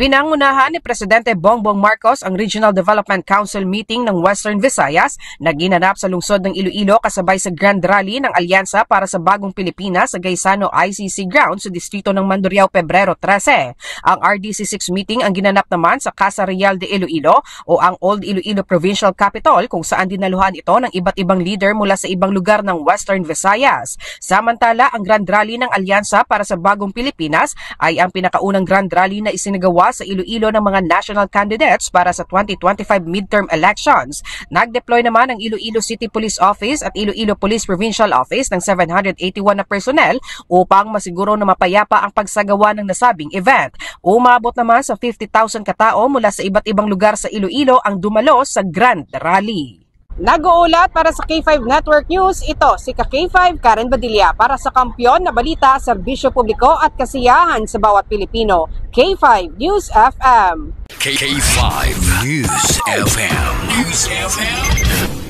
Pinangunahan ni Presidente Bongbong Marcos ang Regional Development Council meeting ng Western Visayas na ginanap sa lungsod ng Iloilo kasabay sa Grand Rally ng Alyansa para sa Bagong Pilipinas sa Gaisano ICC Ground sa distrito ng Mandurriao Pebrero 13. Ang RDC6 meeting ang ginanap naman sa Casa Real de Iloilo o ang Old Iloilo Provincial Capital kung saan dinaluhan ito ng iba't ibang leader mula sa ibang lugar ng Western Visayas. Samantala, ang Grand Rally ng Alyansa para sa Bagong Pilipinas ay ang pinakaunang Grand Rally na isinagawa sa Iloilo ng mga national candidates para sa 2025 midterm elections. Nag-deploy naman ang Iloilo City Police Office at Iloilo Police Provincial Office ng 781 na personnel upang masiguro na mapayapa ang pagsagawa ng nasabing event. Umabot naman sa 50,000 katao mula sa iba't ibang lugar sa Iloilo ang dumalo sa Grand Rally. Nag-uulat para sa K5 Network News, ito si K5 Karen Badilla para sa kampyon na balita, serbisyo publiko at kasiyahan sa bawat Pilipino. K5 News FM. K5 News FM.